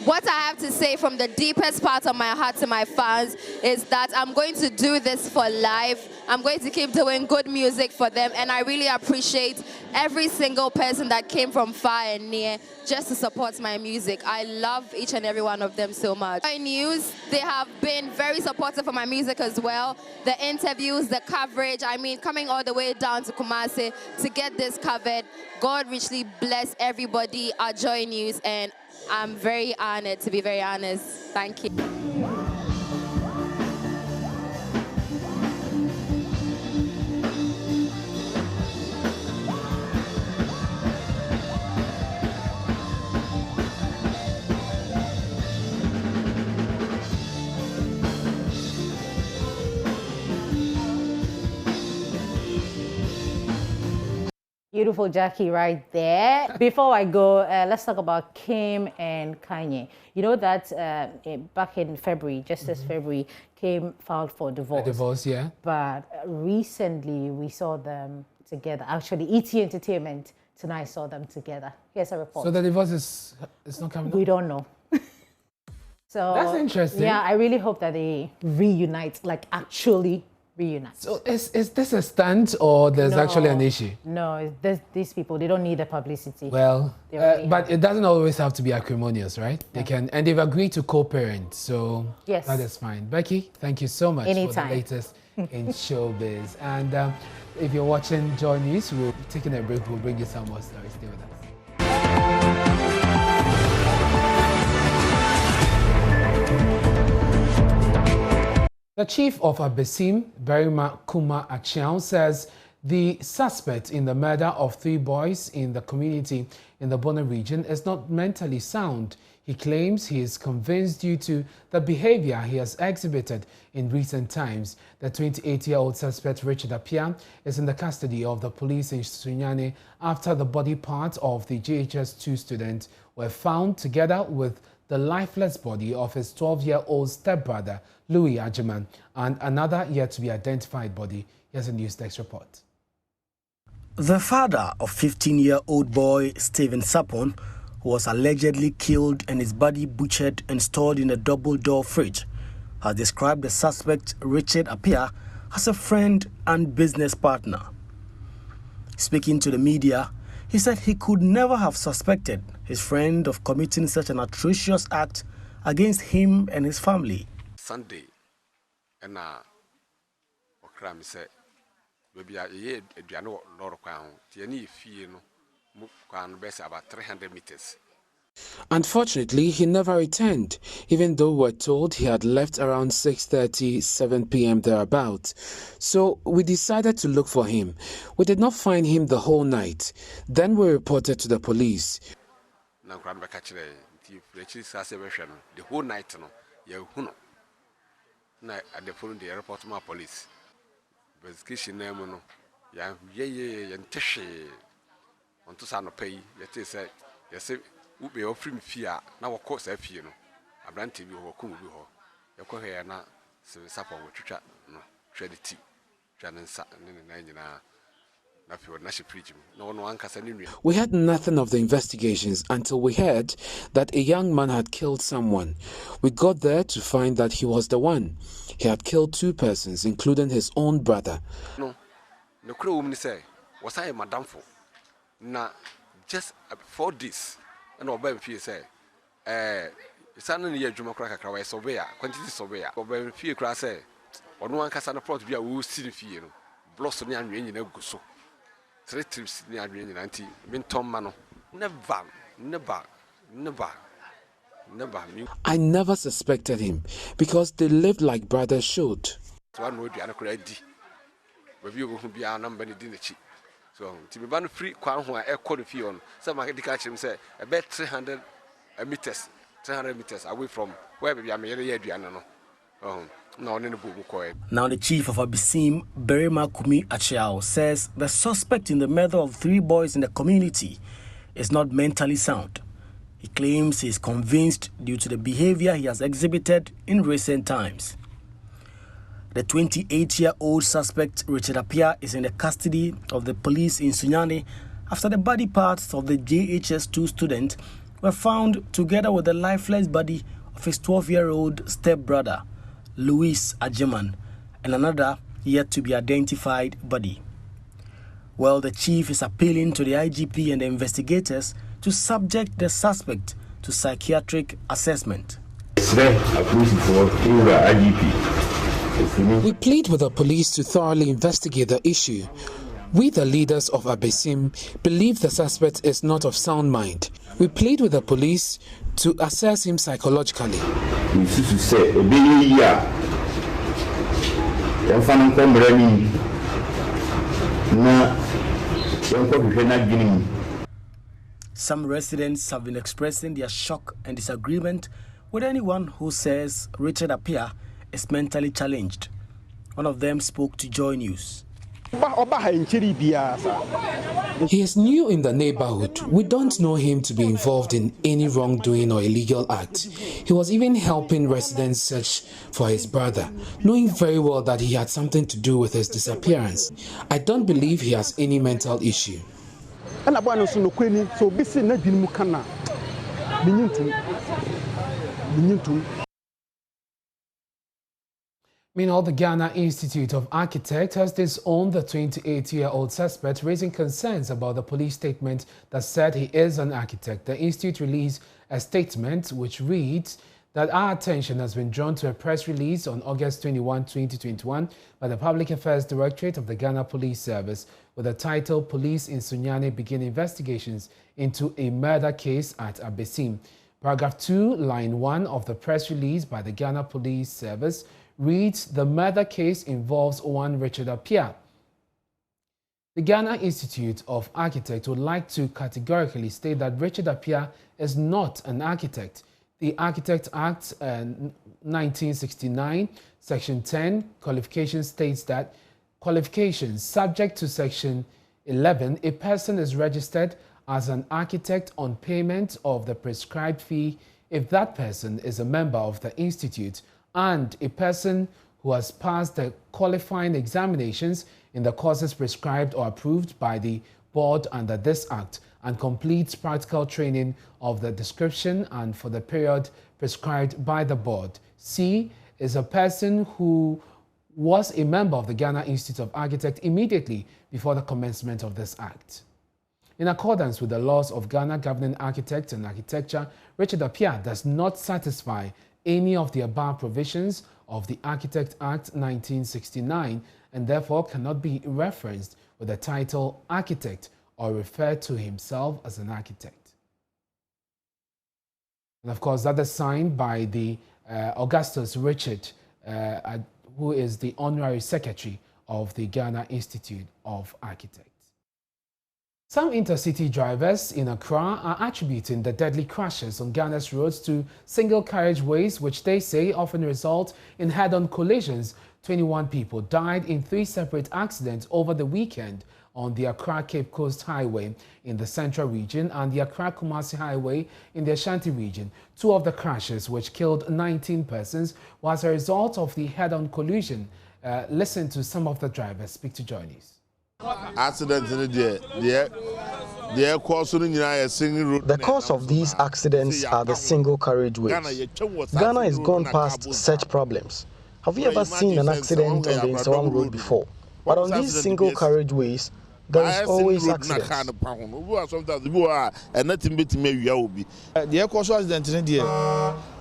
What I have to say from the deepest part of my heart to my fans is that I'm going to do this for life. I'm going to keep doing good music for them, and I really appreciate every single person that came from far and near just to support my music. I love each and every one of them so much. My news, they have been very supportive of my music as well. The interviews, the coverage, I mean, coming all the way down to Kumasi to get this covered. God richly bless everybody at Joy News, and I'm very honored, to be very honest. Thank you. Beautiful Jackie right there. Before I go, let's talk about Kim and Kanye. You know that back in February, just this February, Kim filed for divorce. A divorce, yeah. But recently we saw them together. Actually, ET Entertainment tonight saw them together. Here's a report. So the divorce is not coming up? We don't know. So that's interesting. Yeah, I really hope that they reunite, like actually reunite. So is this a stunt or there's actually an issue? No, these people, they don't need the publicity. Well, but it doesn't always have to be acrimonious, right? They can, and they've agreed to co-parent, so yes, that is fine. Becky, thank you so much Anytime. for the latest in showbiz. And if you're watching Joy News, we'll be taking a break. We'll bring you some more stories. Stay with us. The chief of Abesim, Berima Kuma Achiao, says the suspect in the murder of 3 boys in the community in the Bona region is not mentally sound. He claims he is convinced due to the behavior he has exhibited in recent times. The 28-year-old suspect, Richard Appiah, is in the custody of the police in Sunyani after the body parts of the JHS2 student were found together with the lifeless body of his 12-year-old stepbrother, Louis Ajiman, and another yet-to-be-identified body. Here's a News Desk report. The father of 15-year-old boy Stephen Sapon, who was allegedly killed and his body butchered and stored in a double-door fridge, has described the suspect, Richard Appiah, as a friend and business partner. Speaking to the media, he said he could never have suspected his friend of committing such an atrocious act against him and his family. Sunday, and okra me say, baby, I know Lord Crown, Tiani fee no, Crown best about 300 meters. Unfortunately, he never returned, even though we're told he had left around 6:30, 7 p.m. thereabout. So we decided to look for him. We did not find him the whole night. Then we reported to the police. The whole night, no, at the phone, the airport, my police. Investigation name, no, yeah, and Tishi on to Sano pay, yet said, yes. We be offering fear now, of course, I fear no. I brand TV or cool be ho. You go here now, seven supper with chat, no, trade tea, Janan Sat and then nothing would national preaching. No one can send in. We had nothing of the investigations until we heard that a young man had killed someone. We got there to find that he was the one. He had killed 2 persons, including his own brother. No crow woman say, was I madam for? Now, just for this. And Obama fee say, it's only a Juma cracker away surveyor, quantity surveyor. Obama fee crass say, or no one can stand a plot be a woo city fee, blossom and rain in a gusso. 3 trips near rain in anti, Tom Mano. Never. I never suspected him because they lived like brothers should. One would be an credit. Review will be our number in the cheap. So, to be ban free, Kwan, who I called fee on, some I catch him say, about 300 meters away from where we are made a year. Now the chief of Abesim, Berima Kumi Achiao, says the suspect in the murder of 3 boys in the community is not mentally sound. He claims he is convinced due to the behavior he has exhibited in recent times. The 28-year-old suspect, Richard Appiah, is in the custody of the police in Sunyani after the body parts of the JHS2 student were found together with the lifeless body of his 12-year-old stepbrother, Louis Ajiman, and another yet-to-be-identified body. Well, the chief is appealing to the IGP and the investigators to subject the suspect to psychiatric assessment. We plead with the police to thoroughly investigate the issue. We, the leaders of Abesim, believe the suspect is not of sound mind. We plead with the police to assess him psychologically. Some residents have been expressing their shock and disagreement with anyone who says Richard Appiah is mentally challenged. One of them spoke to Joy News. He is new in the neighborhood. We don't know him to be involved in any wrongdoing or illegal act. He was even helping residents search for his brother, knowing very well that he had something to do with his disappearance. I don't believe he has any mental issue. Meanwhile, the Ghana Institute of Architects has disowned the 28-year-old suspect, raising concerns about the police statement that said he is an architect. The institute released a statement which reads that our attention has been drawn to a press release on August 21, 2021 by the Public Affairs Directorate of the Ghana Police Service with the title Police in Sunyani Begin Investigations into a Murder Case at Abesim. Paragraph 2, line 1 of the press release by the Ghana Police Service reads, the murder case involves one Richard Appiah. The Ghana Institute of Architects would like to categorically state that Richard Appiah is not an architect. The Architect Act 1969, Section 10, qualification states that qualifications subject to Section 11, a person is registered as an architect on payment of the prescribed fee if that person is a member of the institute and a person who has passed the qualifying examinations in the courses prescribed or approved by the board under this act and completes practical training of the description and for the period prescribed by the board. C, is a person who was a member of the Ghana Institute of Architects immediately before the commencement of this act. In accordance with the laws of Ghana governing architects and architecture, Richard Appiah does not satisfy any of the above provisions of the Architect Act 1969 and therefore cannot be referenced with the title architect or refer to himself as an architect. And of course, that is signed by the Augustus Richard, who is the Honorary Secretary of the Ghana Institute of Architects. Some intercity drivers in Accra are attributing the deadly crashes on Ghana's roads to single carriageways, which they say often result in head-on collisions. 21 people died in 3 separate accidents over the weekend on the Accra-Cape Coast Highway in the Central Region and the Accra-Kumasi Highway in the Ashanti Region. 2 of the crashes, which killed 19 persons, was a result of the head-on collision. Listen to some of the drivers speak to Joy News. The cause of these accidents are the single carriageways. Ghana has gone past such problems. Have you ever seen an accident on the Nsawam Road before? But on these single carriageways, there is always accidents.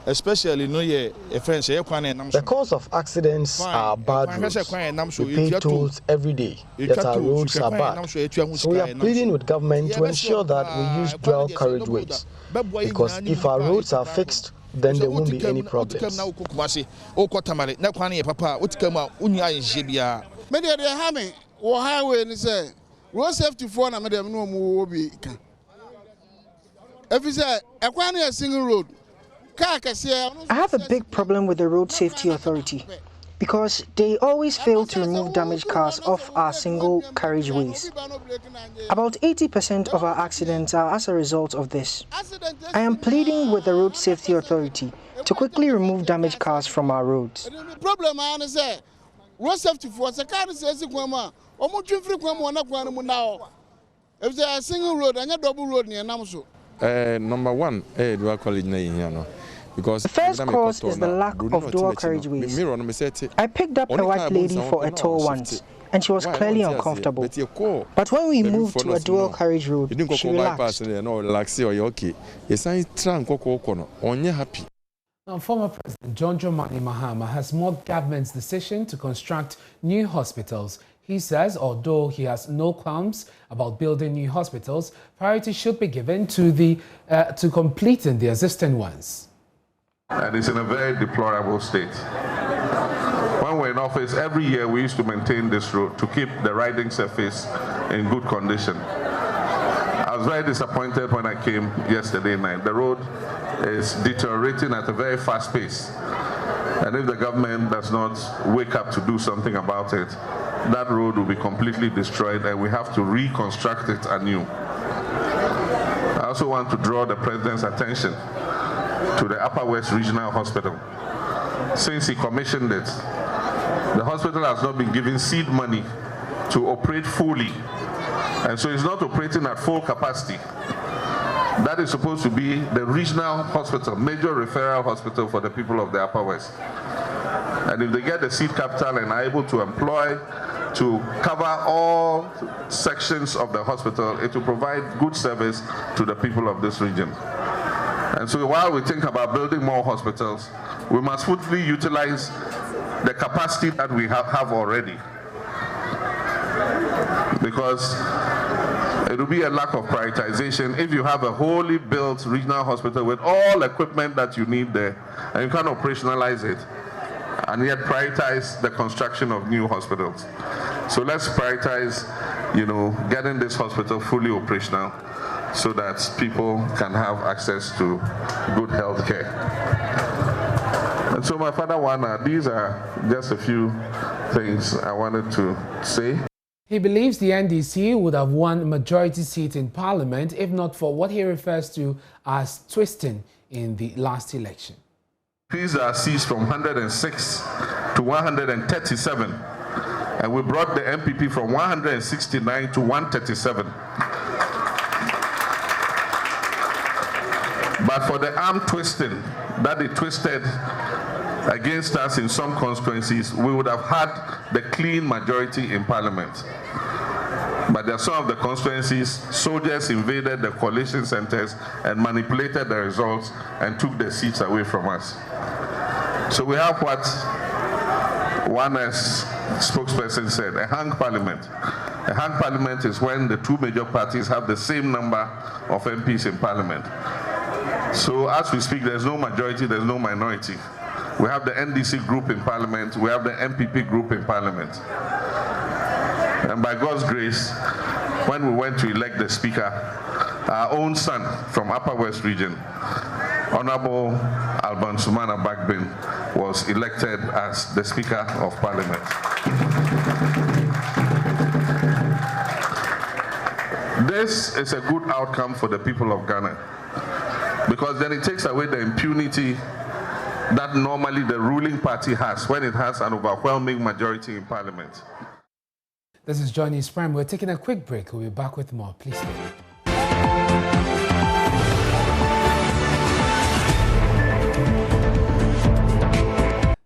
Especially the cause of accidents are bad roads. We pay tolls every day, yet our roads are bad. So we are pleading with government to ensure that we use dual carriageways, because if our roads are fixed, then there won't be any problems. Road safety for na madam no mo bi kan. If you say a single road, I have a big problem with the Road Safety Authority because they always fail to remove damaged cars off our single carriageways. About 80% of our accidents are as a result of this. I am pleading with the Road Safety Authority to quickly remove damaged cars from our roads. Problem I say road safety for the car says if there a single road and a double road near Namso. Number one, dual college na because the first cause is the lack of dual carriageways. I picked up a white lady for a tour once, and she was clearly uncomfortable. But when we moved to a dual carriage road, she relaxed. Now, former President John Dramani Mahama has mocked government's decision to construct new hospitals. He says, although he has no qualms about building new hospitals, priority should be given to completing the existing ones. And it's in a very deplorable state. When we're in office, every year we used to maintain this road to keep the riding surface in good condition. I was very disappointed when I came yesterday night. The road is deteriorating at a very fast pace. And if the government does not wake up to do something about it, that road will be completely destroyed and we have to reconstruct it anew. I also want to draw the President's attention to the Upper West Regional Hospital. Since he commissioned it, the hospital has not been given seed money to operate fully, and so it's not operating at full capacity. That is supposed to be the regional hospital, major referral hospital for the people of the Upper West. And if they get the seed capital and are able to employ to cover all sections of the hospital, it will provide good service to the people of this region. And so while we think about building more hospitals, we must fully utilize the capacity that we have already. Because it will be a lack of prioritization if you have a wholly built regional hospital with all equipment that you need there, and you can't operationalize it, and yet prioritize the construction of new hospitals. So let's prioritize, getting this hospital fully operational, so that people can have access to good health care. And so my father Wana, these are just a few things I wanted to say. He believes the NDC would have won a majority seat in Parliament if not for what he refers to as twisting in the last election. These are seats from 106 to 137, and we brought the MPP from 169 to 137. But for the arm twisting that they twisted against us in some constituencies, we would have had the clean majority in parliament. But there are some of the constituencies, soldiers invaded the coalition centers and manipulated the results and took the seats away from us. So we have what one spokesperson said, a hung parliament. A hung parliament is when the two major parties have the same number of MPs in parliament. So as we speak, there's no majority, there's no minority. We have the NDC group in parliament, we have the MPP group in parliament. And by God's grace, when we went to elect the speaker, our own son from Upper West region, Honorable Alban Sumana Bagbin, was elected as the Speaker of Parliament. This is a good outcome for the people of Ghana, because then it takes away the impunity that normally the ruling party has when it has an overwhelming majority in Parliament. This is Johnny Prime. We're taking a quick break. We'll be back with more. Please stay.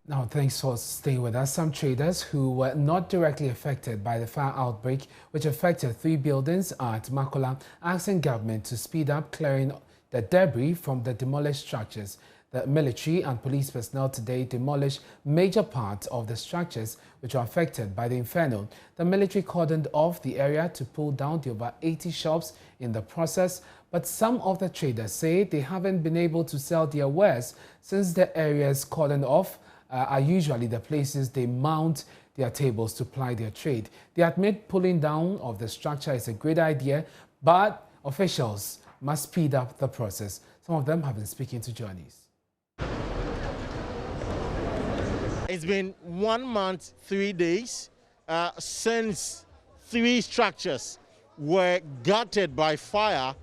Now, thanks for staying with us. Some traders who were not directly affected by the fire outbreak, which affected 3 buildings at Makola, asking government to speed up clearing the debris from the demolished structures. The military and police personnel today demolished major parts of the structures which were affected by the inferno. The military cordoned off the area to pull down the over 80 shops in the process, but some of the traders say they haven't been able to sell their wares since the areas cordoned off are usually the places they mount their tables to ply their trade. They admit pulling down of the structure is a great idea, but officials must speed up the process. Some of them have been speaking to journeys. It's been 1 month, 3 days since 3 structures were gutted by fire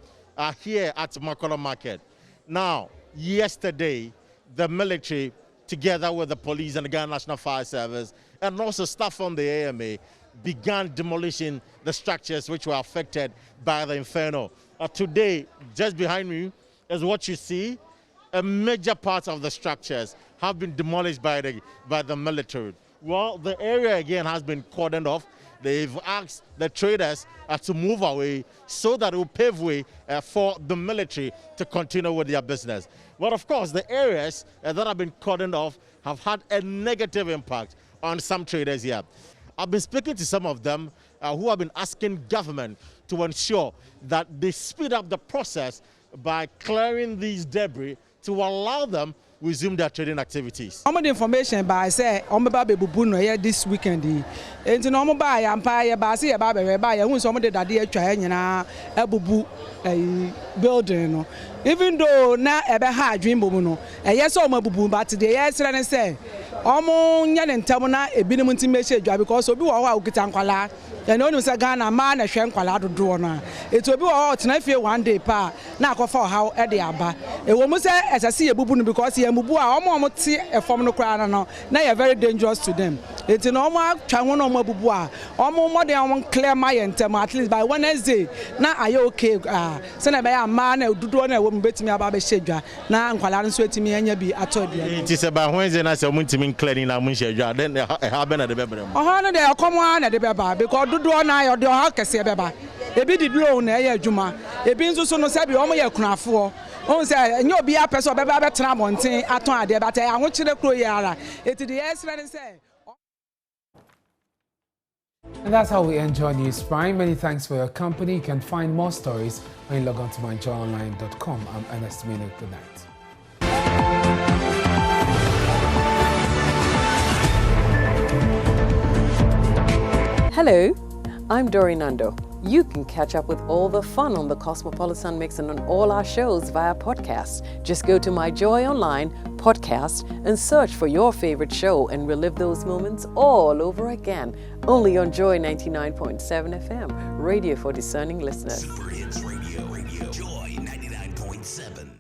here at Makola Market. Now, yesterday, the military, together with the police and the Ghana National Fire Service, and also staff from the AMA, began demolishing the structures which were affected by the inferno. Today, just behind me is what you see. A major part of the structures have been demolished by the military. Well, the area again has been cordoned off. They've asked the traders to move away so that it will pave way for the military to continue with their business. But of course, the areas that have been cordoned off have had a negative impact on some traders here. I've been speaking to some of them who have been asking government to ensure that they speed up the process by clearing these debris to allow them resume their trading activities. I'm the information by say I'm about to be here this weekend. And to normal buy Appiah, but I see about who somebody that they try na bubu building. Even though na ebe ha dream bubu yes o bubu but the yes and say omo nya ne ntam na ebi ne munti message because obi wo ho ukita nkwala and no say Ghana man na hwe nkwala dodo na it obi wo tena fie one day pa na akofa how e de aba e wo mu say esase ye bubu no because ye mubu a omo te efom no kra no na ye very dangerous to them. It no omo atwa ho no omo bubu a omo mo de omo clear my ntam at least by Wednesday na aye okay say na be ya man na dodo na betimi aba be hedwa na nkwala nso etimi anya bi atodua it is about Wednesday na say omuntimi clearing na mun hedwa then ha be na de bebrem oha no de akomo na de beba because dodo na yo de oha kese beba ebi di blow na ye adwuma ebi nso so no say bi omo ye kunafo on say enye obi a person beba be tena monten aton ade but aho kire kro yara it the excellent say. And that's how we end Joy News Prime. Many thanks for your company. You can find more stories when you log on to myjoyonline.com. I'm Ernest Mino. Good night. Hello, I'm Dori Nando. You can catch up with all the fun on the Cosmopolitan Mix and on all our shows via podcast. Just go to My Joy Online podcast and search for your favorite show and relive those moments all over again. Only on Joy 99.7 FM, radio for discerning listeners. Super Hits Radio, Joy 99.7.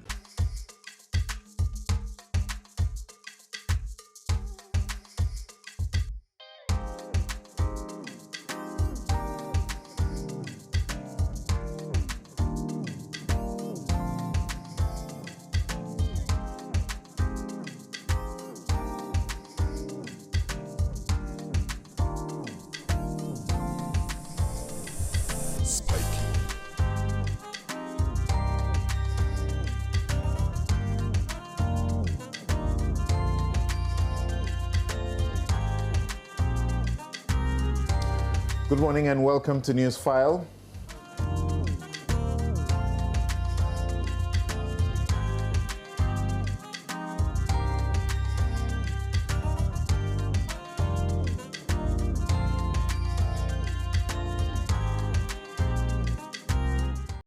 Good morning and welcome to News File.